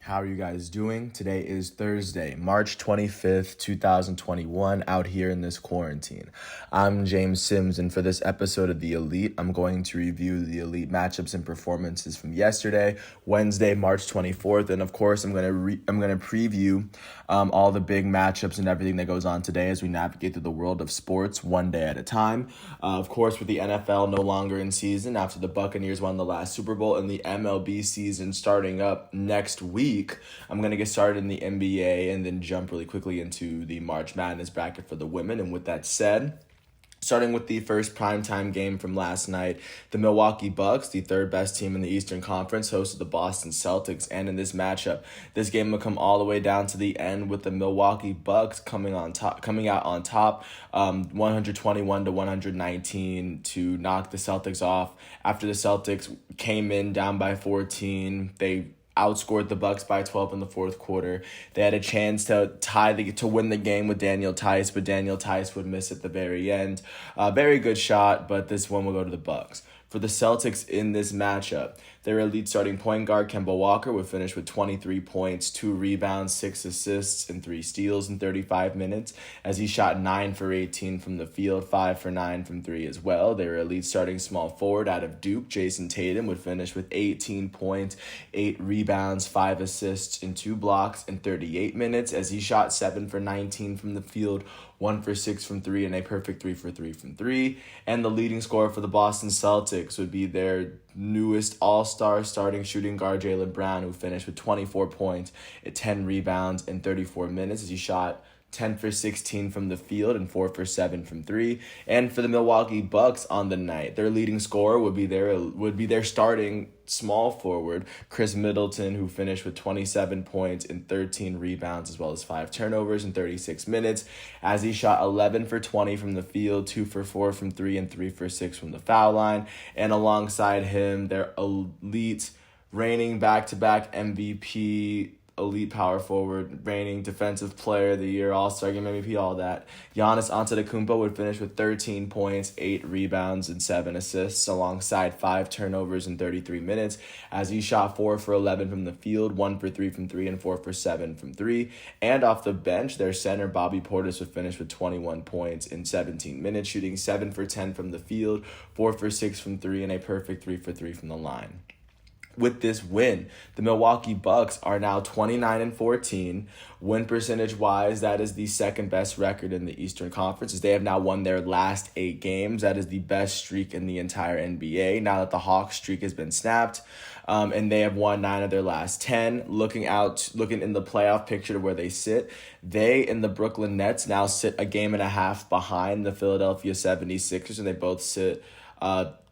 How are you guys doing? Today is Thursday, March 25th, 2021, out here in this quarantine. I'm James Sims, and for this episode of The Elite, I'm going to review the Elite matchups and performances from yesterday, Wednesday, March 24th, and of course, I'm going to preview all the big matchups and everything that goes on today as we navigate through the world of sports one day at a time. Of course, with the NFL no longer in season after the Buccaneers won the last Super Bowl and the MLB season starting up next week, I'm going to get started in the NBA and then jump really quickly into the March Madness bracket for the women. And with that said, starting with the first primetime game from last night, the Milwaukee Bucks, the third best team in the Eastern Conference, hosted the Boston Celtics. And in this matchup, this game will come all the way down to the end with the Milwaukee Bucks coming out on top, 121-119 to knock the Celtics off. After the Celtics came in down by 14, they outscored the Bucks by 12 in the fourth quarter. They had a chance to win the game with Daniel Tice, but Daniel Tice would miss at the very end. Very good shot, but this one will go to the Bucks. For the Celtics in this matchup, their elite starting point guard, Kemba Walker, would finish with 23 points, 2 rebounds, 6 assists, and 3 steals in 35 minutes, as he shot 9 for 18 from the field, 5 for 9 from 3 as well. Their elite starting small forward out of Duke, Jason Tatum, would finish with 18 points, 8 rebounds, 5 assists, and 2 blocks in 38 minutes, as he shot 7 for 19 from the field, 1 for 6 from 3, and a perfect 3 for 3 from 3. And the leading scorer for the Boston Celtics would be their newest all-star starting shooting guard, Jaylen Brown, who finished with 24 points, 10 rebounds in 34 minutes as he shot 10 for 16 from the field and 4 for 7 from 3. And for the Milwaukee Bucks on the night, their leading scorer would be their starting small forward, Chris Middleton, who finished with 27 points and 13 rebounds as well as 5 turnovers in 36 minutes as he shot 11 for 20 from the field, 2 for 4 from 3, and 3 for 6 from the foul line. And alongside him, their elite reigning back-to-back MVP, elite power forward, reigning defensive player of the year, all-star game MVP, all that, Giannis Antetokounmpo would finish with 13 points, 8 rebounds, and 7 assists alongside 5 turnovers in 33 minutes as he shot 4 for 11 from the field, 1 for 3 from 3, and 4 for 7 from 3. And off the bench, their center, Bobby Portis, would finish with 21 points in 17 minutes, shooting 7 for 10 from the field, 4 for 6 from 3, and a perfect 3 for 3 from the line. With this win, the Milwaukee Bucks are now 29-14. Win percentage-wise, that is the second best record in the Eastern Conference, as they have now won their last 8 games. That is the best streak in the entire NBA, now that the Hawks streak has been snapped. And they have won 9 of their last 10. Looking in the playoff picture to where they sit, they and the Brooklyn Nets now sit a game and a half behind the Philadelphia 76ers, and they both sit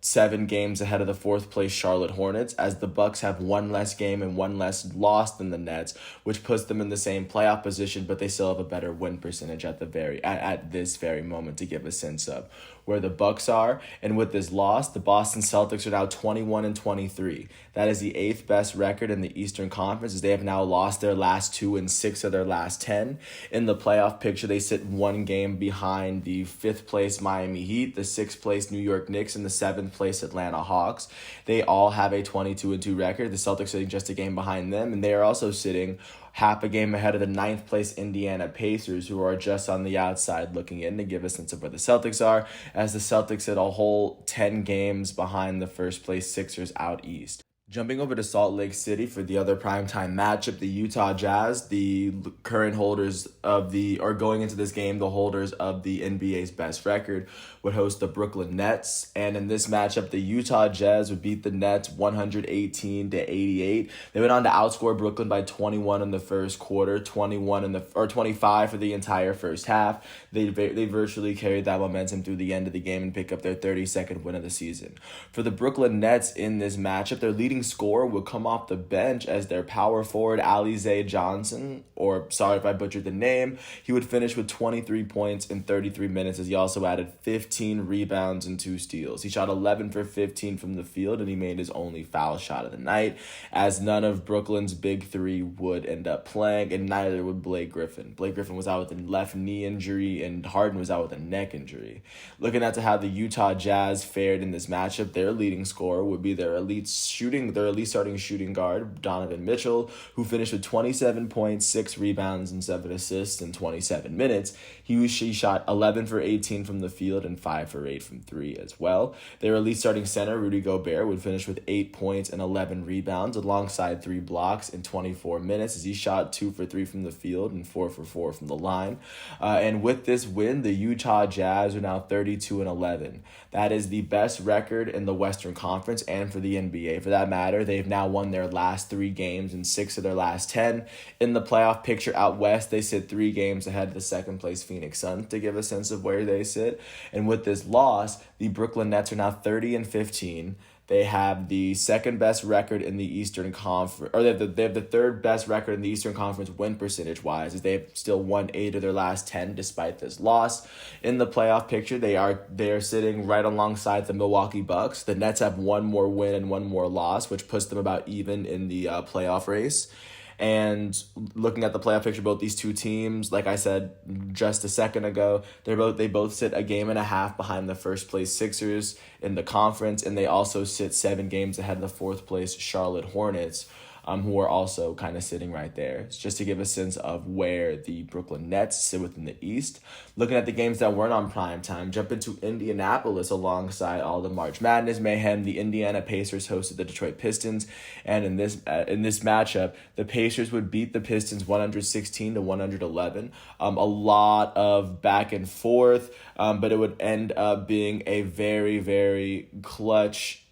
7 games ahead of the 4th place Charlotte Hornets, as the Bucks have 1 less game and 1 less loss than the Nets, which puts them in the same playoff position, but they still have a better win percentage at this very moment to give a sense of where the Bucks are. And with this loss, the Boston Celtics are now 21-23. That is the 8th best record in the Eastern Conference, as they have now lost their last 2 and 6 of their last 10. In the playoff picture, they sit 1 game behind the 5th place Miami Heat, the 6th place New York Knicks, and the 7th place Atlanta Hawks. They all have a 22-2 record. The Celtics sitting just a game behind them, and they are also sitting half a game ahead of the 9th place Indiana Pacers, who are just on the outside looking in, to give a sense of where the Celtics are, as the Celtics sit a whole 10 games behind the first place Sixers out east. Jumping over to Salt Lake City for the other primetime matchup, the Utah Jazz, the current holders going into this game, the holders of the NBA's best record, would host the Brooklyn Nets. And in this matchup, the Utah Jazz would beat the Nets 118-88. They went on to outscore Brooklyn by 21 in the first quarter, 25 for the entire first half. They virtually carried that momentum through the end of the game and pick up their 32nd win of the season. For the Brooklyn Nets in this matchup, their leading scorer would come off the bench as their power forward, Alize Johnson, or sorry if I butchered the name. He would finish with 23 points in 33 minutes, as he also added 15 rebounds and 2 steals. He shot 11 for 15 from the field, and he made his only foul shot of the night, as none of Brooklyn's big 3 would end up playing, and neither would Blake Griffin. Blake Griffin was out with a left knee injury, and Harden was out with a neck injury. Looking at how the Utah Jazz fared in this matchup, their leading scorer would be their elite shooting their elite starting shooting guard, Donovan Mitchell, who finished with 27 points, 6 rebounds, and 7 assists in 27 minutes. He shot 11 for 18 from the field and 5 for 8 from 3 as well. Their elite starting center, Rudy Gobert, would finish with 8 points and 11 rebounds alongside 3 blocks in 24 minutes as he shot 2 for 3 from the field and 4 for 4 from the line. And with this win, the Utah Jazz are now 32-11. That is the best record in the Western Conference and for the NBA. For that matter, they've now won their last 3 games and 6 of their last 10. In the playoff picture out west, they sit 3 games ahead of the second place Phoenix Suns to give a sense of where they sit. And with this loss, the Brooklyn Nets are now 30-15. They have the second best record in the Eastern Conference, or they have the third best record in the Eastern Conference win percentage wise, as they have still won 8 of their last 10 despite this loss. In the playoff picture, they are sitting right alongside the Milwaukee Bucks. The Nets have 1 more win and 1 more loss, which puts them about even in the playoff race. And looking at the playoff picture, both these two teams, like I said just a second ago, they both sit a game and a half behind the first place Sixers in the conference, and they also sit 7 games ahead of the fourth place Charlotte Hornets, who are also kind of sitting right there. It's just to give a sense of where the Brooklyn Nets sit within the East. Looking at the games that weren't on prime time, jump into Indianapolis alongside all the March Madness mayhem. The Indiana Pacers hosted the Detroit Pistons, and in this matchup, the Pacers would beat the Pistons 116-111. A lot of back and forth, but it would end up being a very, very clutch.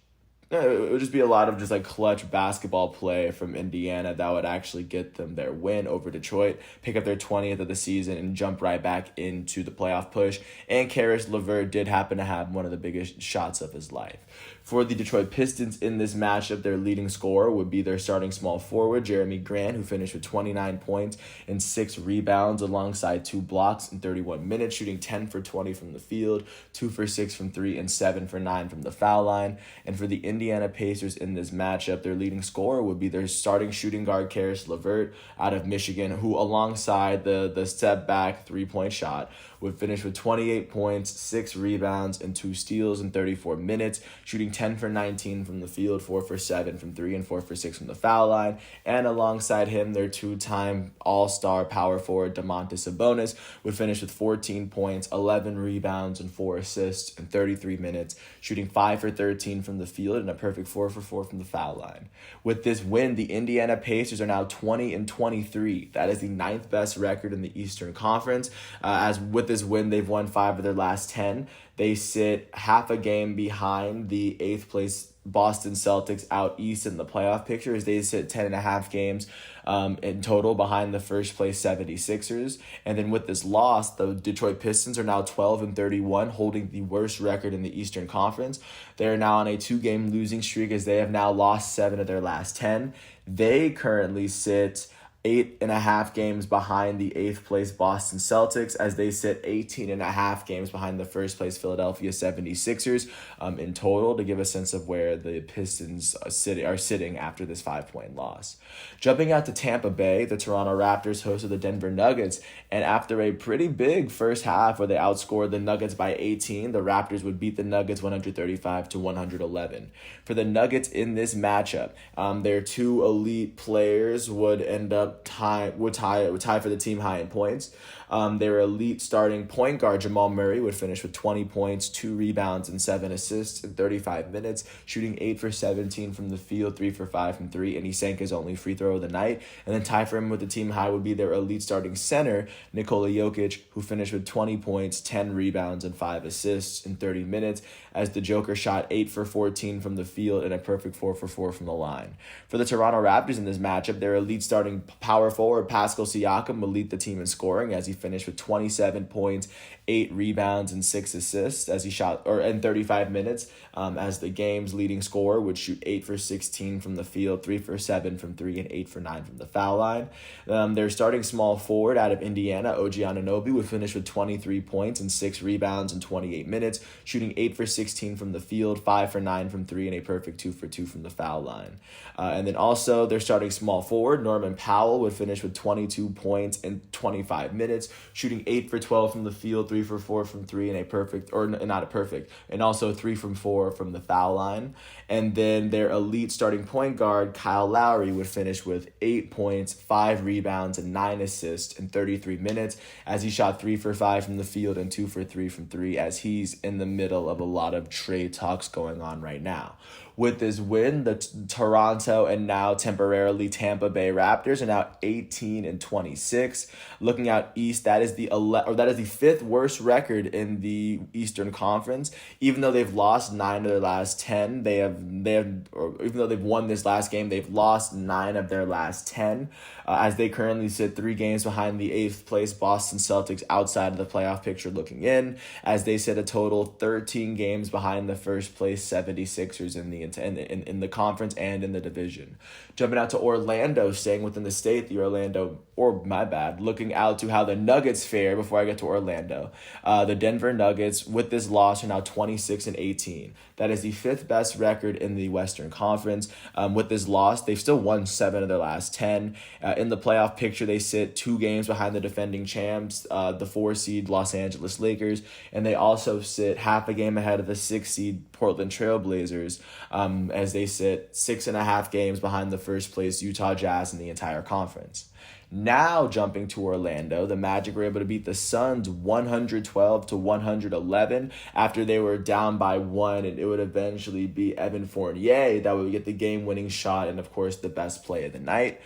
It would just be a lot of just like clutch basketball play from Indiana that would actually get them their win over Detroit, pick up their 20th of the season, and jump right back into the playoff push. And Karis LeVert did happen to have one of the biggest shots of his life. For the Detroit Pistons in this matchup, their leading scorer would be their starting small forward, Jeremy Grant, who finished with 29 points and 6 rebounds alongside 2 blocks in 31 minutes, shooting 10 for 20 from the field, 2 for 6 from 3, and 7 for 9 from the foul line. And for the Indiana Pacers in this matchup, their leading scorer would be their starting shooting guard, Karis LeVert, out of Michigan, who alongside the step-back three-point shot would finish with 28 points, 6 rebounds, and 2 steals in 34 minutes, shooting 10 for 19 from the field, 4 for 7 from 3, and 4 for 6 from the foul line. And alongside him, their 2-time All-Star power forward, Domantas Sabonis, would finish with 14 points, 11 rebounds, and 4 assists in 33 minutes, shooting 5 for 13 from the field and a perfect 4 for 4 from the foul line. With this win, the Indiana Pacers are now 20-23. That is the 9th best record in the Eastern Conference. As with this win, they've won 5 of their last 10. They sit half a game behind the 8th place Boston Celtics out east in the playoff picture, as they sit 10.5 games in total behind the first place 76ers. And then with this loss, the Detroit Pistons are now 12-31, holding the worst record in the Eastern Conference. They are now on a 2-game losing streak, as they have now lost 7 of their last 10. They currently sit 8.5 games behind the 8th place Boston Celtics, as they sit 18.5 games behind the first place Philadelphia 76ers in total, to give a sense of where the Pistons are sitting after this 5-point loss. Jumping out to Tampa Bay, the Toronto Raptors hosted the Denver Nuggets, and after a pretty big first half where they outscored the Nuggets by 18, the Raptors would beat the Nuggets 135-111. For the Nuggets in this matchup, their 2 elite players would end up tie for the team high in points. Their elite starting point guard, Jamal Murray, would finish with 20 points, 2 rebounds, and 7 assists in 35 minutes, shooting 8 for 17 from the field, 3 for 5 from 3, and he sank his only free throw of the night. And then tie for him with the team high would be their elite starting center, Nikola Jokic, who finished with 20 points, 10 rebounds, and 5 assists in 30 minutes, as the Joker shot 8 for 14 from the field and a perfect 4 for 4 from the line. For the Toronto Raptors in this matchup, their elite starting power forward, Pascal Siakam, would lead the team in scoring, as he finished with 27 points, 8 rebounds, and 6 assists as he shot in 35 minutes, as the game's leading scorer would shoot 8 for 16 from the field, 3 for 7 from 3, and 8 for 9 from the foul line. Their starting small forward out of Indiana, OG Anunoby, would finish with 23 points and 6 rebounds in 28 minutes, shooting 8 for 16 from the field, 5 for 9 from 3, and a perfect 2 for 2 from the foul line. And then also their starting small forward, Norman Powell, would finish with 22 points in 25 minutes, shooting 8 for 12 from the field, 3 for 4 from 3 and a perfect, or not a perfect, and also 3 from 4 from the foul line. And then their elite starting point guard, Kyle Lowry, would finish with 8 points, 5 rebounds, and 9 assists in 33 minutes as he shot 3 for 5 from the field and 2 for 3 from 3, as he's in the middle of a lot of trade talks going on right now. With this win, the Toronto and now temporarily Tampa Bay Raptors are now 18-26. Looking out east, that is the 5th worst record in the Eastern Conference. Even though they've lost 9 of their last 10, even though they've won this last game, they've lost 9 of their last 10. As they currently sit 3 games behind the 8th place Boston Celtics outside of the playoff picture looking in, as they sit a total 13 games behind the first place 76ers in the conference and in the division. Jumping out to Orlando, staying within the state, looking out to how the Nuggets fare before I get to Orlando. The Denver Nuggets, with this loss, are now 26-18. That is the 5th best record in the Western Conference. With this loss, they've still won 7 of their last 10. In the playoff picture, they sit 2 games behind the defending champs, the 4 seed Los Angeles Lakers, and they also sit half a game ahead of the 6 seed Portland Trailblazers, as they sit 6.5 games behind the first place Utah Jazz in the entire conference. Now jumping to Orlando, the Magic were able to beat the Suns 112-111 after they were down by 1, and it would eventually be Evan Fournier that would get the game-winning shot and, of course, the best play of the night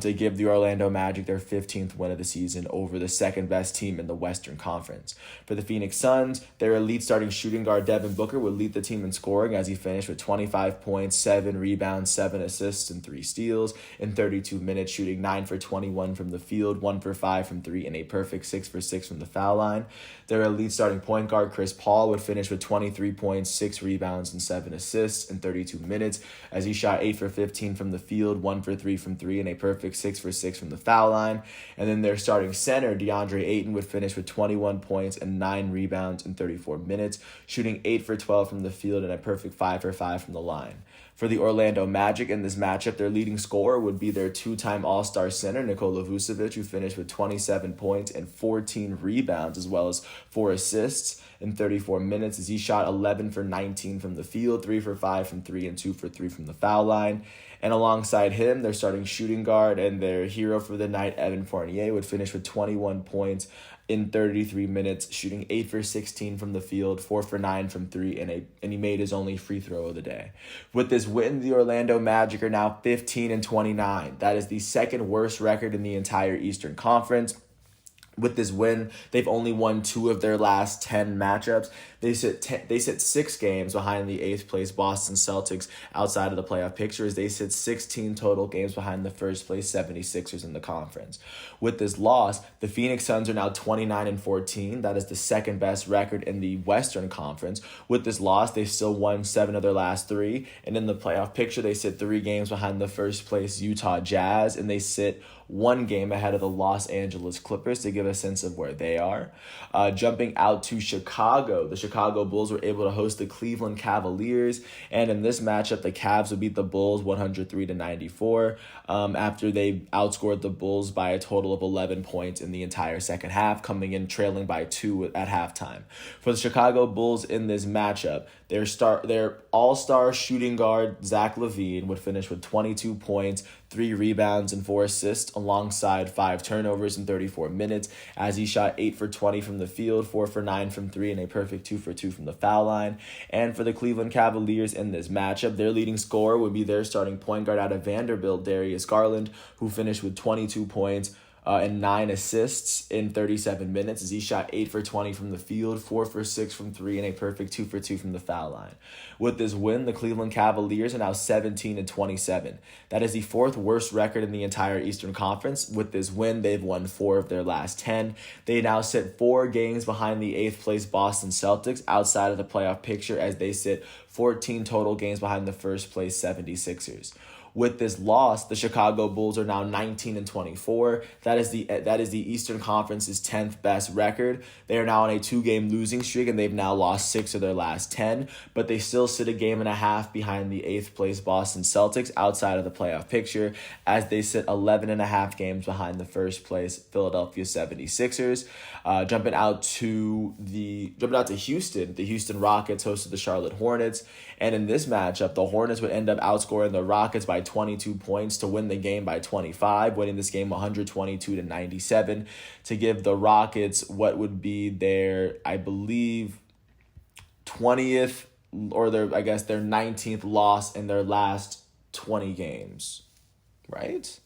to give the Orlando Magic their 15th win of the season over the second-best team in the Western Conference. For the Phoenix Suns, their elite starting shooting guard Devin Booker would lead the team in scoring as he finished with 25 points, 7 rebounds, 7 assists, and 3 steals in 32 minutes, shooting 9 for 21 from the field, 1 for 5 from 3, and a perfect 6 for 6 from the foul line. Their elite starting point guard Chris Paul would finish with 23 points, 6 rebounds, and 7 assists in 32 minutes as he shot 8 for 15 from the field, 1 for 3 from 3, and a perfect 6 for 6 from the foul line. And then their starting center DeAndre Ayton would finish with 21 points and 9 rebounds in 34 minutes, shooting 8 for 12 from the field and a perfect 5 for 5 from the line. For the Orlando Magic in this matchup, their leading scorer would be their 2-time All-Star center, Nikola Vucevic, who finished with 27 points and 14 rebounds, as well as 4 assists in 34 minutes, as he shot 11 for 19 from the field, 3 for 5 from 3, and 2 for 3 from the foul line. And alongside him, their starting shooting guard and their hero for the night, Evan Fournier, would finish with 21 points in 33 minutes, shooting 8 for 16 from the field, 4 for 9 from 3, and he made his only free throw of the day. With this win, the Orlando Magic are now 15-29. That is the second worst record in the entire Eastern Conference. With this win, they've only won 2 of their last 10 matchups. They sit 6 games behind the 8th place Boston Celtics outside of the playoff picture, as they sit 16 total games behind the first place 76ers in the conference. With this loss, the Phoenix Suns are now 29-14. That is the second best record in the Western Conference. With this loss, they've still won 7 of their last 3, and in the playoff picture, they sit 3 games behind the first place Utah Jazz, and they sit 1 game ahead of the Los Angeles Clippers to give a sense of where they are. Jumping out to Chicago, the Chicago Bulls were able to host the Cleveland Cavaliers, and in this matchup, the Cavs would beat the Bulls 103-94 after they outscored the Bulls by a total of 11 points in the entire second half, coming in trailing by 2 at halftime. For the Chicago Bulls in this matchup, their all-star shooting guard, Zach LaVine, would finish with 22 points, 3 rebounds, and 4 assists, alongside 5 turnovers in 34 minutes, as he shot 8 for 20 from the field, 4 for 9 from 3, and a perfect 2 for 2 from the foul line. And for the Cleveland Cavaliers in this matchup, their leading scorer would be their starting point guard out of Vanderbilt, Darius Garland, who finished with 22 points, and 9 assists in 37 minutes as he shot 8 for 20 from the field, 4 for 6 from 3, and a perfect 2 for 2 from the foul line. With this win, the Cleveland Cavaliers are now 17-27. That is the 4th worst record in the entire Eastern Conference. With this win, they've won 4 of their last 10. They now sit 4 games behind the 8th place Boston Celtics outside of the playoff picture, as they sit 14 total games behind the first place 76ers. With this loss, the Chicago Bulls are now 19-24. That is the Eastern Conference's 10th best record. They are now on a 2-game losing streak, and they've now lost 6 of their last 10, but they still sit a game and a half behind the 8th place Boston Celtics outside of the playoff picture, as they sit 11 and a half games behind the first place Philadelphia 76ers. Jumping out to Houston, the Houston Rockets hosted the Charlotte Hornets, and in this matchup, the Hornets would end up outscoring the Rockets by 22 points to win the game by 25, winning this game 122-97 to give the Rockets what would be their, I believe, 20th or their 19th loss in their last 20 games, right?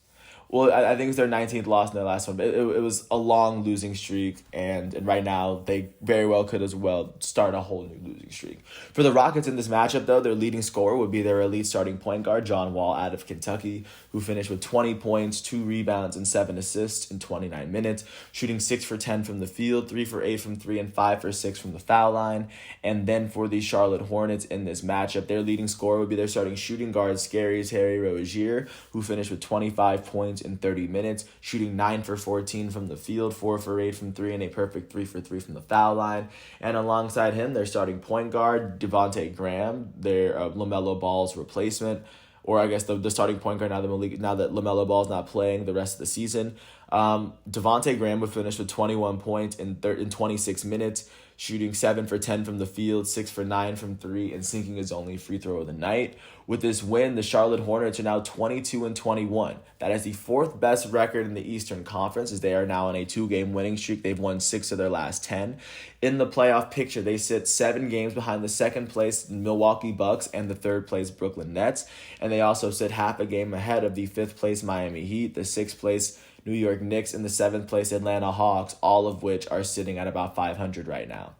Well, I think it's their 19th loss in their last one, but it was a long losing streak, and right now they very well could as well start a whole new losing streak. For the Rockets in this matchup, though, their leading scorer would be their elite starting point guard, John Wall, out of Kentucky, who finished with 20 points, 2 rebounds, and 7 assists in 29 minutes, shooting 6 for 10 from the field, 3 for 8 from 3, and 5 for 6 from the foul line. And then for the Charlotte Hornets in this matchup, their leading scorer would be their starting shooting guard, Scary's Harry Rozier, who finished with 25 points in 30 minutes, shooting 9 for 14 from the field, 4 for 8 from 3, and a perfect 3 for 3 from the foul line. And alongside him, their starting point guard, Devontae Graham, their LaMelo Ball's replacement, or I guess the starting point guard now that LaMelo Ball's not playing the rest of the season. Devontae Graham would finish with 21 points in 26 minutes, shooting 7 for 10 from the field, 6 for 9 from 3, and sinking his only free throw of the night. With this win, the Charlotte Hornets are now 22-21. That is the 4th best record in the Eastern Conference, as they are now on a 2-game winning streak. They've won 6 of their last 10. In the playoff picture, they sit 7 games behind the 2nd place Milwaukee Bucks and the 3rd place Brooklyn Nets, and they also sit half a game ahead of the 5th place Miami Heat, the 6th place New York Knicks, and the 7th place Atlanta Hawks, all of which are sitting at about 500 right now.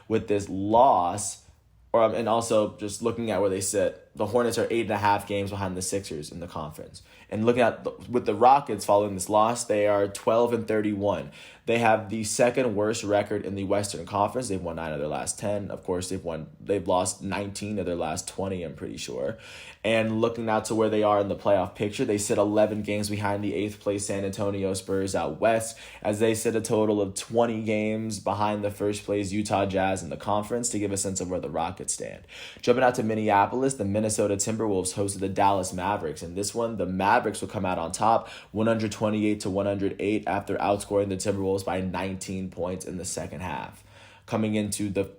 With this loss, and also just looking at where they sit, the Hornets are 8.5 games behind the Sixers in the conference. And looking at with the Rockets following this loss, they are 12-31. They have the 2nd worst record in the Western Conference. They've won 9 of their last 10. Of course, they've lost 19 of their last 20, I'm pretty sure. And looking out to where they are in the playoff picture, they sit 11 games behind the 8th place San Antonio Spurs out west, as they sit a total of 20 games behind the 1st place Utah Jazz in the conference, to give a sense of where the Rockets stand. Jumping out to Minneapolis, the Minnesota Timberwolves hosted the Dallas Mavericks. In this one, the Mavericks will come out on top 128-108 after outscoring the Timberwolves by 19 points in the second half, coming out of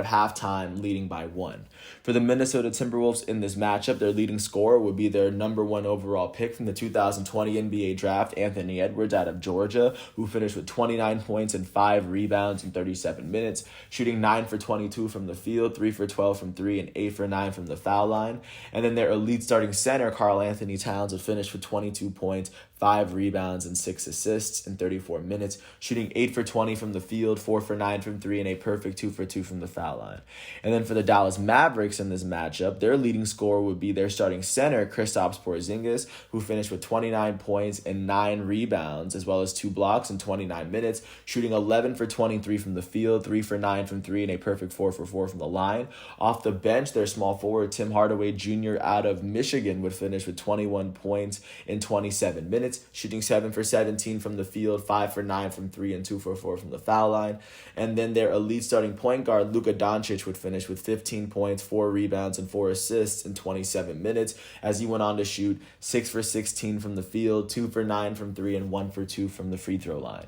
halftime leading by 1. For the Minnesota Timberwolves in this matchup, their leading scorer would be their number 1 overall pick from the 2020 NBA draft, Anthony Edwards out of Georgia, who finished with 29 points and 5 rebounds in 37 minutes, shooting 9 for 22 from the field, 3 for 12 from 3, and 8 for 9 from the foul line. And then their elite starting center, Karl Anthony Towns, would finish with 22 points, 5 rebounds, and 6 assists in 34 minutes, shooting 8 for 20 from the field, 4 for 9 from 3, and a perfect 2 for 2 from the foul line. And then for the Dallas Mavericks in this matchup, their leading scorer would be their starting center, Kristaps Porzingis, who finished with 29 points and 9 rebounds, as well as 2 blocks in 29 minutes, shooting 11 for 23 from the field, 3 for 9 from 3, and a perfect 4 for 4 from the line. Off the bench, their small forward, Tim Hardaway Jr. out of Michigan, would finish with 21 points in 27 minutes, shooting 7 for 17 from the field, 5 for 9 from 3, and 2 for 4 from the foul line. And then their elite starting point guard, Luka Doncic, would finish with 15 points, 4 rebounds, and 4 assists in 27 minutes, as he went on to shoot 6 for 16 from the field, 2 for 9 from 3, and 1 for 2 from the free throw line.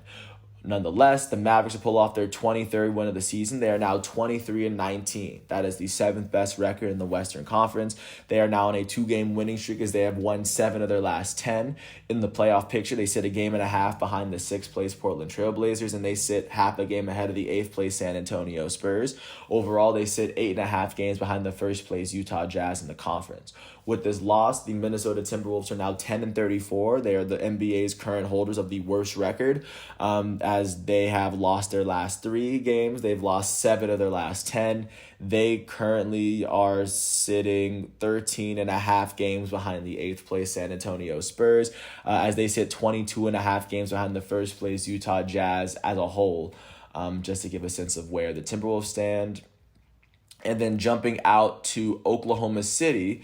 Nonetheless, the Mavericks will pull off their 23rd win of the season. They are now 23-19. That is the 7th best record in the Western Conference. They are now on a 2-game winning streak, as they have won 7 of their last 10. In the playoff picture, they sit a game and a half behind the 6th place Portland Trailblazers, and they sit half a game ahead of the 8th place San Antonio Spurs. Overall, they sit 8.5 games behind the 1st place Utah Jazz in the conference. With this loss, the Minnesota Timberwolves are now 10-34. They are the NBA's current holders of the worst record, as they have lost their last 3 games. They've lost 7 of their last 10. They currently are sitting 13.5 games behind the 8th place San Antonio Spurs, as they sit 22.5 games behind the 1st place Utah Jazz as a whole, just to give a sense of where the Timberwolves stand. And then jumping out to Oklahoma City,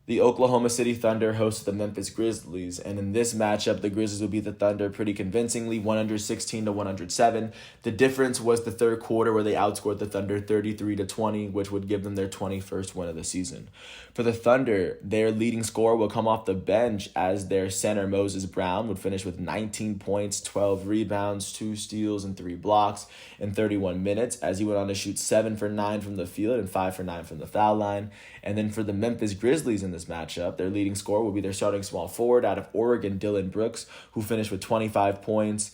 The Oklahoma City Thunder hosted the Memphis Grizzlies, and in this matchup, the Grizzlies would beat the Thunder pretty convincingly, 116-107. The difference was the third quarter where they outscored the Thunder 33-20, which would give them their 21st win of the season. For the Thunder, their leading scorer will come off the bench as their center Moses Brown would finish with 19 points, 12 rebounds, 2 steals, and 3 blocks in 31 minutes, as he went on to shoot 7 for 9 from the field and 5 for 9 from the foul line. And then for the Memphis Grizzlies in this matchup, their leading scorer will be their starting small forward out of Oregon, Dillon Brooks, who finished with 25 points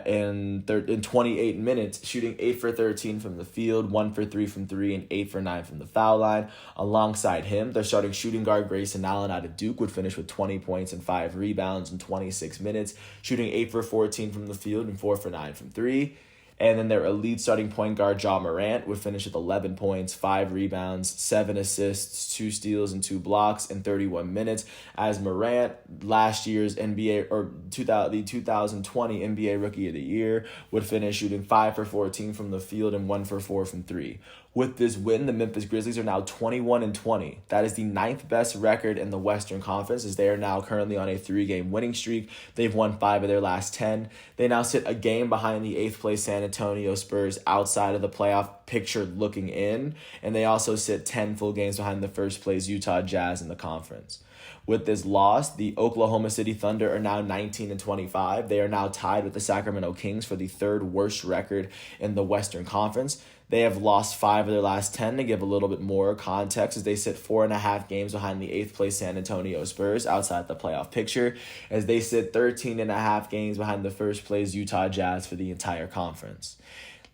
in 28 minutes, shooting 8 for 13 from the field, 1 for 3 from 3, and 8 for 9 from the foul line. Alongside him, their starting shooting guard Grayson Allen out of Duke would finish with 20 points and 5 rebounds in 26 minutes, shooting 8 for 14 from the field and 4 for 9 from 3. And then their elite starting point guard, Ja Morant, would finish with 11 points, 5 rebounds, 7 assists, 2 steals, and 2 blocks in 31 minutes. As Morant, last year's the 2020 NBA Rookie of the Year, would finish shooting 5 for 14 from the field and 1 for 4 from 3. With this win, the Memphis Grizzlies are now 21-20. That is the 9th best record in the Western Conference, as they are now currently on a 3-game winning streak. They've won 5 of their last 10. They now sit a game behind the 8th place San Antonio Spurs outside of the playoff picture looking in, and they also sit 10 full games behind the first place Utah Jazz in the conference. With this loss, the Oklahoma City Thunder are now 19-25. They are now tied with the Sacramento Kings for the 3rd worst record in the Western Conference. They have lost 5 of their last 10 to give a little bit more context, as they sit 4.5 games behind the 8th place San Antonio Spurs outside the playoff picture, as they sit 13.5 games behind the first place Utah Jazz for the entire conference.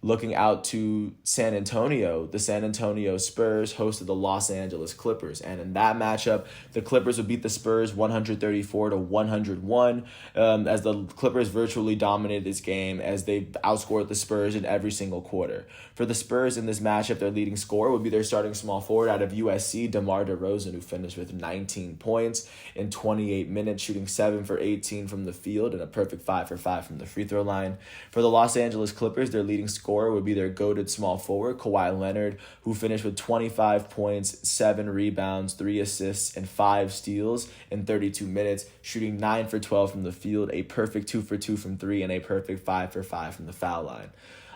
Looking out to San Antonio, the San Antonio Spurs hosted the Los Angeles Clippers. And in that matchup, the Clippers would beat the Spurs 134-101, as the Clippers virtually dominated this game as they outscored the Spurs in every single quarter. For the Spurs in this matchup, their leading scorer would be their starting small forward out of USC, DeMar DeRozan, who finished with 19 points in 28 minutes, shooting 7 for 18 from the field and a perfect 5 for 5 from the free throw line. For the Los Angeles Clippers, their leading scorer would be their goated small forward, Kawhi Leonard, who finished with 25 points, 7 rebounds, 3 assists, and 5 steals in 32 minutes, shooting 9 for 12 from the field, a perfect 2 for 2 from 3, and a perfect 5 for 5 from the foul line.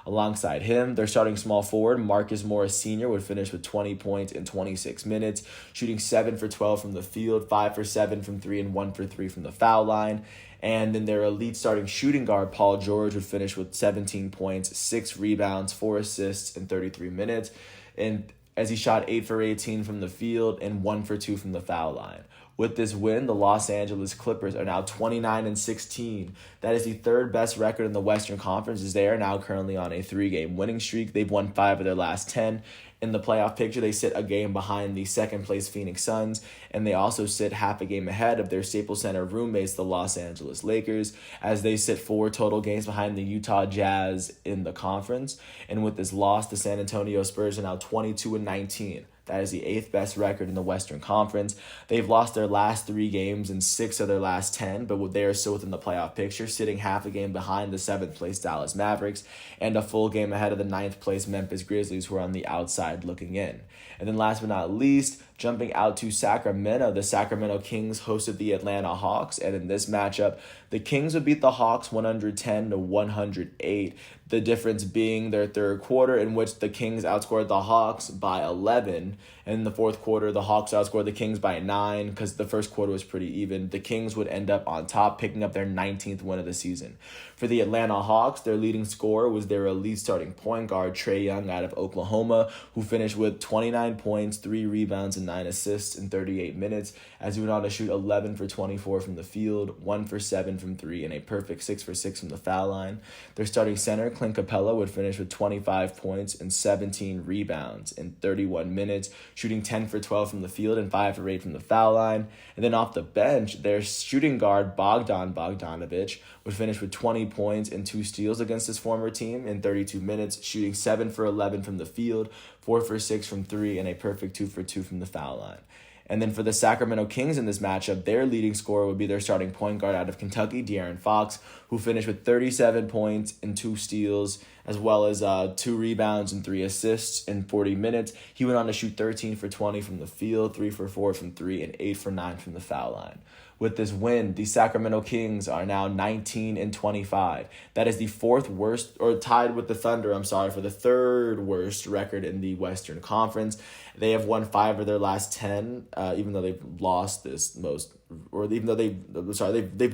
Alongside him, their starting small forward, Marcus Morris Sr., would finish with 20 points in 26 minutes, shooting 7 for 12 from the field, 5 for 7 from 3, and 1 for 3 from the foul line. And then their elite starting shooting guard, Paul George, would finish with 17 points, 6 rebounds, 4 assists in 33 minutes, and as he shot 8 for 18 from the field and 1 for 2 from the foul line. With this win, the Los Angeles Clippers are now 29-16. That is the 3rd best record in the Western Conference, as they are now currently on a 3-game winning streak. They've won 5 of their last 10. In the playoff picture, they sit a game behind the 2nd place Phoenix Suns, and they also sit half a game ahead of their Staples Center roommates, the Los Angeles Lakers, as they sit 4 total games behind the Utah Jazz in the conference. And with this loss, the San Antonio Spurs are now 22-19. That is the 8th best record in the Western Conference. They've lost their last 3 games and 6 of their last 10, but they are still within the playoff picture, sitting half a game behind the 7th place Dallas Mavericks and a full game ahead of the 9th place Memphis Grizzlies, who are on the outside looking in. And then last but not least, jumping out to Sacramento, the Sacramento Kings hosted the Atlanta Hawks, and in this matchup, the Kings would beat the Hawks 110-108. The difference being their 3rd quarter, in which the Kings outscored the Hawks by 11. And in the 4th quarter, the Hawks outscored the Kings by 9 because the first quarter was pretty even. The Kings would end up on top, picking up their 19th win of the season. For the Atlanta Hawks, their leading scorer was their elite starting point guard, Trae Young, out of Oklahoma, who finished with 29 points, 3 rebounds, and 9 assists in 38 minutes, as he went on to shoot 11 for 24 from the field, 1 for 7 from 3, and a perfect 6 for 6 from the foul line. Their starting center, Clint Capella, would finish with 25 points and 17 rebounds in 31 minutes, shooting 10 for 12 from the field and 5 for 8 from the foul line. And then off the bench, their shooting guard, Bogdan Bogdanovic, would finish with 20 points and 2 steals against his former team in 32 minutes, shooting 7 for 11 from the field, 4 for 6 from 3, and a perfect 2 for 2 from the foul line. And then for the Sacramento Kings in this matchup, their leading scorer would be their starting point guard out of Kentucky, De'Aaron Fox, who finished with 37 points and 2 steals, as well as 2 rebounds and 3 assists in 40 minutes. He went on to shoot 13 for 20 from the field, 3 for 4 from 3, and 8 for 9 from the foul line. With this win, the Sacramento Kings are now 19-25. That is the fourth worst, or tied with the Thunder, for the third worst record in the Western Conference. They have won 5 of their last 10, even though they've lost they've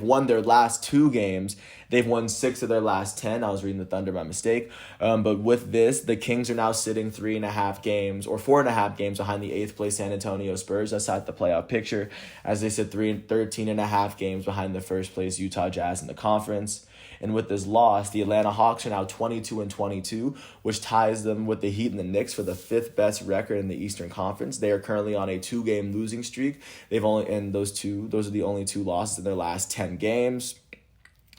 won their last 2 games. They've won 6 of their last 10. I was reading the Thunder by mistake. But with this, the Kings are now sitting 3.5 games or 4.5 games behind the 8th place San Antonio Spurs. Outside the playoff picture, as they sit 13.5 games behind the first place Utah Jazz in the conference. And with this loss, the Atlanta Hawks are now 22-22, which ties them with the Heat and the Knicks for the 5th best record in the Eastern Conference. They are currently on a 2-game losing streak. Those are the only 2 losses in their last 10 games.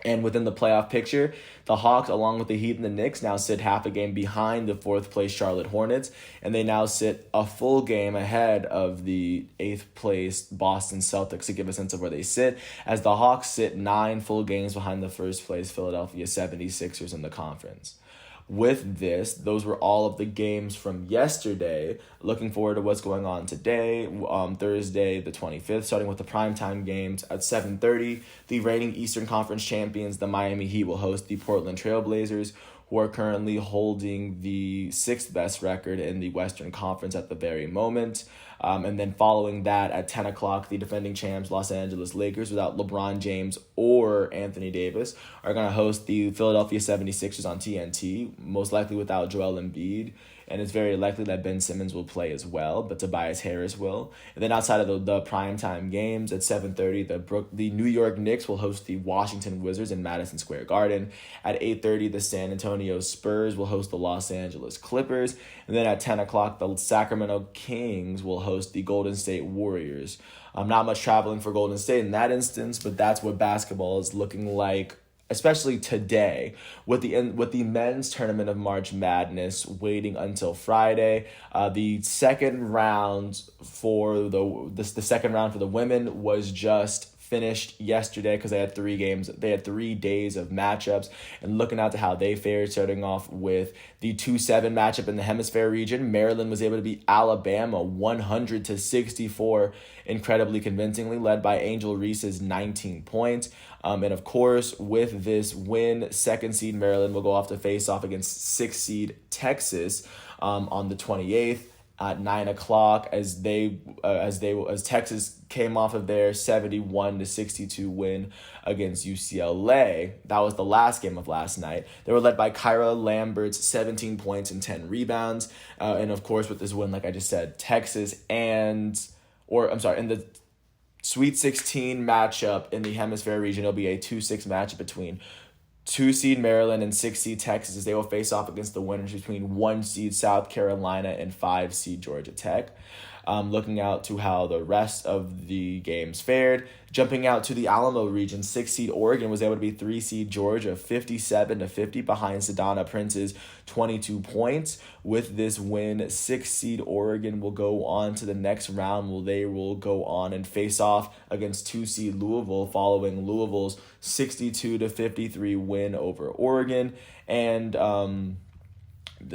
And within the playoff picture, the Hawks, along with the Heat and the Knicks, now sit half a game behind the 4th place Charlotte Hornets, and they now sit a full game ahead of the 8th place Boston Celtics, to give a sense of where they sit, as the Hawks sit 9 full games behind the 1st place Philadelphia 76ers in the conference. With this, those were all of the games from yesterday. Looking forward to what's going on today, Thursday the 25th, starting with the primetime games at 7:30. The reigning Eastern Conference champions, the Miami Heat, will host the Portland Trail Blazers, who are currently holding the 6th best record in the Western Conference at the very moment. And then following that, at 10 o'clock, the defending champs Los Angeles Lakers, without LeBron James or Anthony Davis, are going to host the Philadelphia 76ers on TNT, most likely without Joel Embiid. And it's very likely that Ben Simmons will play as well, but Tobias Harris will. And then outside of the primetime games, at 7:30, the New York Knicks will host the Washington Wizards in Madison Square Garden. At 8:30, the San Antonio Spurs will host the Los Angeles Clippers. And then at 10 o'clock, the Sacramento Kings will host the Golden State Warriors. Not much traveling for Golden State in that instance, but that's what basketball is looking like, especially today, with the men's tournament of March Madness waiting until Friday. The second round for the second round for the women was just finished yesterday because they had 3 games. They had 3 days of matchups, and looking out to how they fared, starting off with the 2-7 matchup in the Hemisphere region. Maryland was able to beat Alabama 100-64, incredibly convincingly, led by Angel Reese's 19 points. And of course, with this win, 2nd seed Maryland will go off to face off against 6th seed Texas on the 28th. At 9 o'clock, as Texas came off of their 71-62 win against UCLA. That was the last game of last night. They were led by Kyra Lambert's 17 points and 10 rebounds. And of course, with this win, like I just said, in the Sweet 16 matchup in the Hemisphere region, it'll be a 2-6 matchup between 2-seed Maryland and 6-seed Texas, as they will face off against the winners between 1-seed South Carolina and 5-seed Georgia Tech. Looking out to how the rest of the games fared. Jumping out to the Alamo region, 6-seed Oregon was able to beat 3-seed Georgia 57-50 behind Sedona Prince's 22 points. With this win, 6-seed Oregon will go on to the next round, where they will go on and face off against 2-seed Louisville, following Louisville's 62-53 win over Oregon. And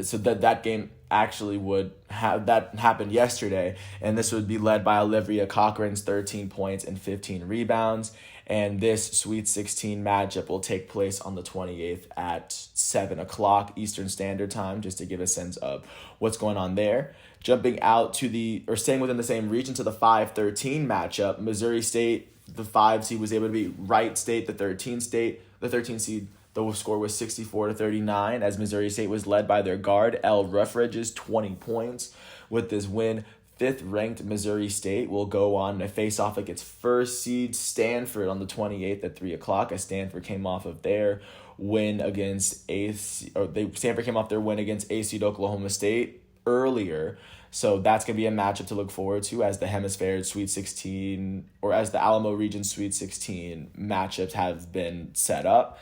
so that game actually would have that happened yesterday, and this would be led by Olivia Cochran's 13 points and 15 rebounds. And this Sweet 16 matchup will take place on the 28th at 7 o'clock Eastern Standard Time, just to give a sense of what's going on there. Jumping out staying within the same region, to the 5-13 matchup, Missouri State, the 5 seed, was able to beat Wright State, the 13 seed. The score was 64-39, as Missouri State was led by their guard, Elle Ruffridge's 20 points. With this win, 5th-ranked Missouri State will go on to face off against 1st seed Stanford on the 28th at 3 o'clock, as Stanford came off of their win against Stanford came off their win against 8th seed Oklahoma State earlier. So that's going to be a matchup to look forward to as the Hemisphere Sweet 16 or as the Alamo Region Sweet 16 matchups have been set up.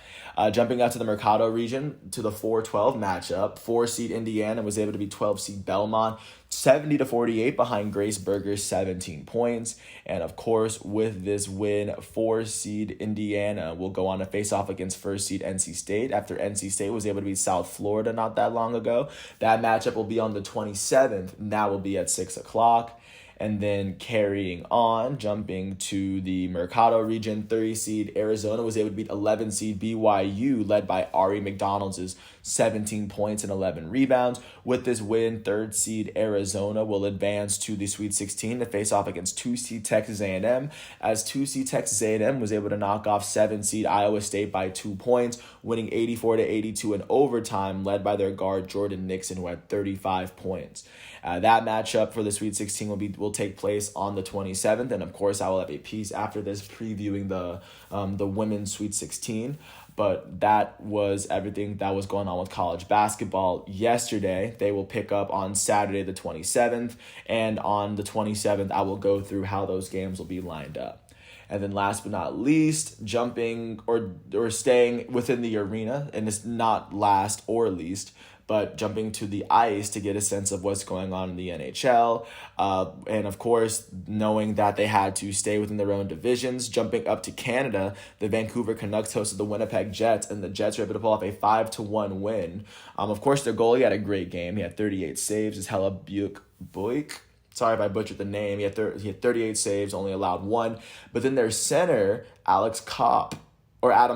Jumping out to the Mercado region to the 4-12 matchup, 4-seed Indiana was able to beat 12-seed Belmont 70-48 behind Grace Berger's 17 points. And of course, with this win, 4-seed Indiana will go on to face off against 1st-seed NC State after NC State was able to beat South Florida not that long ago. That matchup will be on the 27th. That will be at 6 o'clock. And then carrying on, jumping to the Mercado region, 30-seed Arizona was able to beat 11-seed BYU, led by Ari McDonald's 17 points and 11 rebounds. With this win, 3rd-seed Arizona will advance to the Sweet 16 to face off against 2-seed Texas A&M, as 2-seed Texas A&M was able to knock off 7-seed Iowa State by 2 points, winning 84-82 in overtime, led by their guard Jordan Nixon, who had 35 points. That matchup for the Sweet 16 will take place on the 27th, and of course I will have a piece after this previewing the women's Sweet 16. But that was everything that was going on with college basketball yesterday. They will pick up on Saturday the 27th, and on the 27th I will go through how those games will be lined up. And then last but not least, jumping or staying within the arena, and it's not last or least, but jumping to the ice to get a sense of what's going on in the NHL. And of course, knowing that they had to stay within their own divisions. Jumping up to Canada, the Vancouver Canucks hosted the Winnipeg Jets, and the Jets were able to pull off a 5-1 win. Of course, their goalie had a great game. He had 38 saves. It's Hella Buick. Sorry if I butchered the name. He had 38 saves, only allowed 1. But then their center, Adam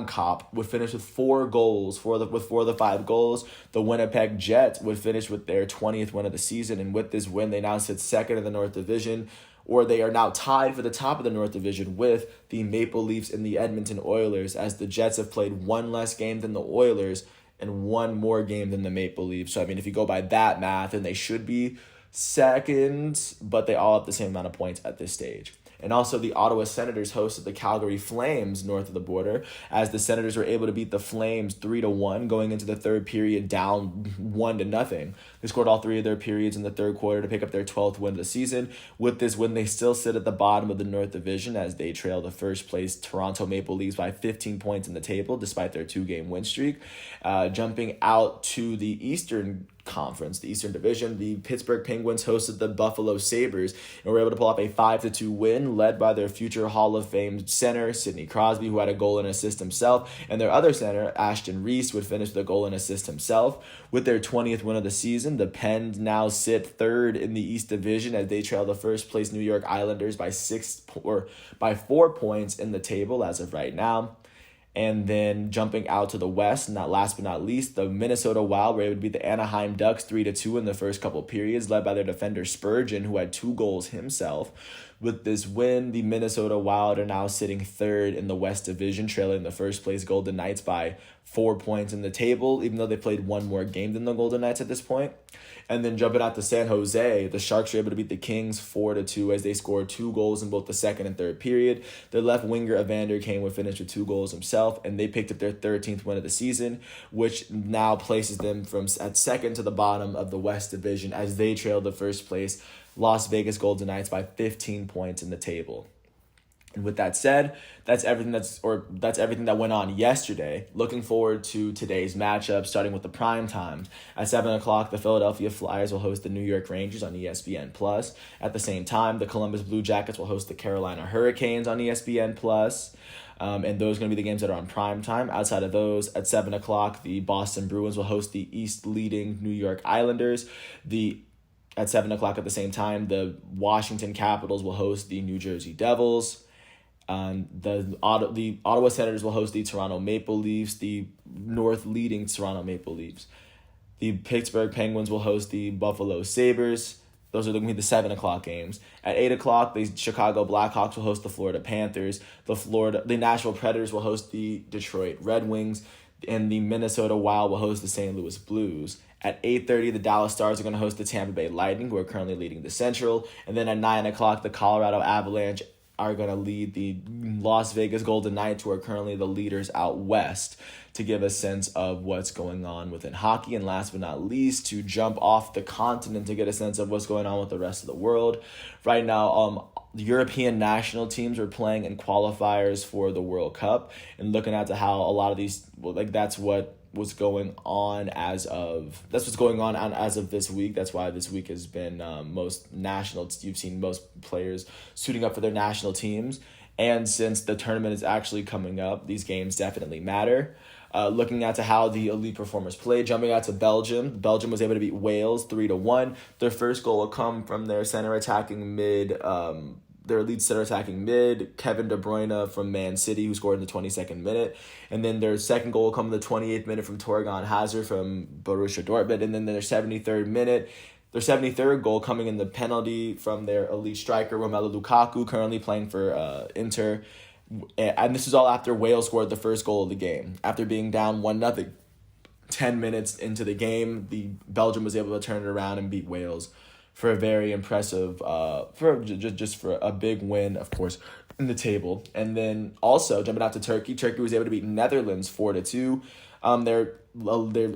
Kopp, would finish with 4 goals. With 4 of the 5 goals, the Winnipeg Jets would finish with their 20th win of the season. And with this win, they now sit second in the North Division, or they are now tied for the top of the North Division with the Maple Leafs and the Edmonton Oilers, as the Jets have played 1 less game than the Oilers and 1 more game than the Maple Leafs. So, I mean, if you go by that math, then they should be second, but they all have the same amount of points at this stage. And also the Ottawa Senators hosted the Calgary Flames north of the border, as the Senators were able to beat the Flames 3-1 going into the third period, down 1-0. They scored all 3 of their periods in the third quarter to pick up their 12th win of the season. With this win, they still sit at the bottom of the North Division as they trail the first place Toronto Maple Leafs by 15 points in the table despite their 2-game win streak. Jumping out to the Eastern Conference, the Eastern Division, the Pittsburgh Penguins hosted the Buffalo Sabres and were able to pull off a 5-2 win, led by their future Hall of Fame center, Sidney Crosby, who had a goal and assist himself, and their other center, Ashton Reese, would finish with a goal and assist himself. With their 20th win of the season, the Pens now sit third in the East Division as they trail the first place New York Islanders by 4 points in the table as of right now. And then jumping out to the West, not last but not least, the Minnesota Wild were able to beat the Anaheim Ducks 3-2 in the first couple periods, led by their defender Spurgeon, who had 2 goals himself. With this win, the Minnesota Wild are now sitting third in the West Division, trailing the first place Golden Knights by 4 points in the table, even though they played 1 more game than the Golden Knights at this point. And then jumping out to San Jose, the Sharks were able to beat the Kings 4-2 as they scored 2 goals in both the second and third period. Their left winger, Evander Kane, would finish with 2 goals himself, and they picked up their 13th win of the season, which now places them at second to the bottom of the West Division as they trail the first place Las Vegas Golden Knights by 15 points in the table. And with that said, that's everything that went on yesterday. Looking forward to today's matchup, starting with the prime time. At 7 o'clock, the Philadelphia Flyers will host the New York Rangers on ESPN+. At the same time, the Columbus Blue Jackets will host the Carolina Hurricanes on ESPN+. And those are going to be the games that are on prime time. Outside of those, at 7 o'clock, the Boston Bruins will host the East-leading New York Islanders. At 7 o'clock at the same time, the Washington Capitals will host the New Jersey Devils. The Ottawa Senators will host the Toronto Maple Leafs, the north-leading Toronto Maple Leafs. The Pittsburgh Penguins will host the Buffalo Sabres. Those are going to be the 7 o'clock games. At 8 o'clock, the Chicago Blackhawks will host the Florida Panthers. The Nashville Predators will host the Detroit Red Wings. And the Minnesota Wild will host the St. Louis Blues. At 8:30, the Dallas Stars are going to host the Tampa Bay Lightning, who are currently leading the Central. And then at 9 o'clock, the Colorado Avalanche are going to lead the Las Vegas Golden Knights, who are currently the leaders out west, to give a sense of what's going on within hockey. And last but not least, to jump off the continent to get a sense of what's going on with the rest of the world. Right now, the European national teams are playing in qualifiers for the World Cup, and looking at how a lot of these, that's what's going on as of this week. That's why this week has been most national. You've seen most players suiting up for their national teams. And since the tournament is actually coming up, these games definitely matter. Looking at how the elite performers played, jumping out to Belgium. Belgium was able to beat Wales 3-1. Their first goal will come from their lead center attacking mid, Kevin De Bruyne from Man City, who scored in the 22nd minute. And then their second goal will come in the 28th minute from Torgan Hazard from Borussia Dortmund. And then their 73rd goal coming in the penalty from their elite striker, Romelu Lukaku, currently playing for Inter. And this is all after Wales scored the first goal of the game. After being down 1-0, 10 minutes into the game, the Belgium was able to turn it around and beat Wales for a very impressive, for a big win, of course, in the table. And then also jumping out to Turkey. Turkey was able to beat Netherlands 4-2. Their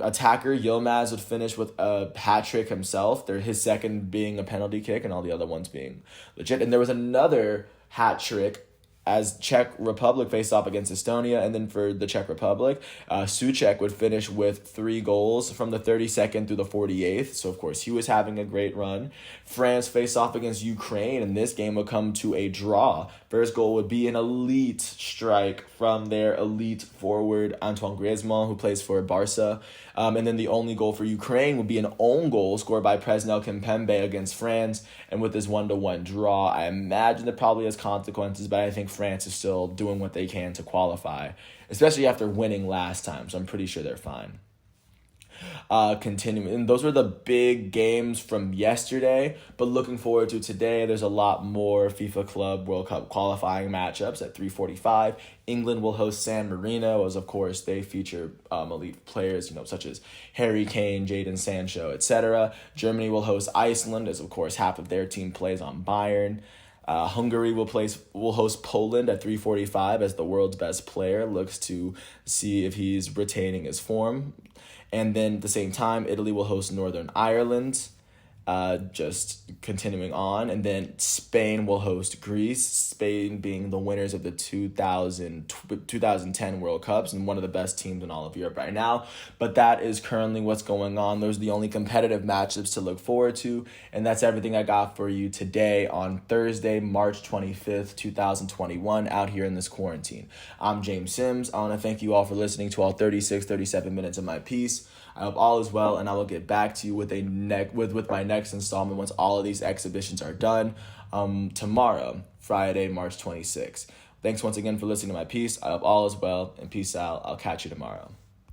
attacker Yilmaz would finish with a hat trick himself. His second being a penalty kick, and all the other ones being legit. And there was another hat trick as Czech Republic faced off against Estonia. And then for the Czech Republic, Souček would finish with 3 goals from the 32nd through the 48th. So, of course, he was having a great run. France faced off against Ukraine, and this game would come to a draw. First goal would be an elite strike from their elite forward, Antoine Griezmann, who plays for Barca. And then the only goal for Ukraine would be an own goal scored by Presnel Kimpembe against France. And with this 1-1 draw, I imagine it probably has consequences, but I think France is still doing what they can to qualify, especially after winning last time. So I'm pretty sure they're fine. Continuing, and those were the big games from yesterday, but looking forward to today, there's a lot more FIFA Club World Cup qualifying matchups at 3:45. England will host San Marino, as of course they feature elite players, such as Harry Kane, Jadon Sancho, etc. Germany will host Iceland, as of course half of their team plays on Bayern. Hungary will host Poland at 3:45 as the world's best player looks to see if he's retaining his form. And then at the same time, Italy will host Northern Ireland, just continuing on. And then Spain will host Greece, Spain being the winners of the 2010 World Cups and one of the best teams in all of Europe right now. But that is currently what's going on. Those are the only competitive matchups to look forward to. And that's everything I got for you today on Thursday, March 25th, 2021, out here in this quarantine. I'm James Sims. I want to thank you all for listening to all 37 minutes of my piece. I hope all is well, and I will get back to you with my next installment once all of these exhibitions are done tomorrow, Friday, March 26th. Thanks once again for listening to my piece. I hope all is well, and peace out. I'll catch you tomorrow.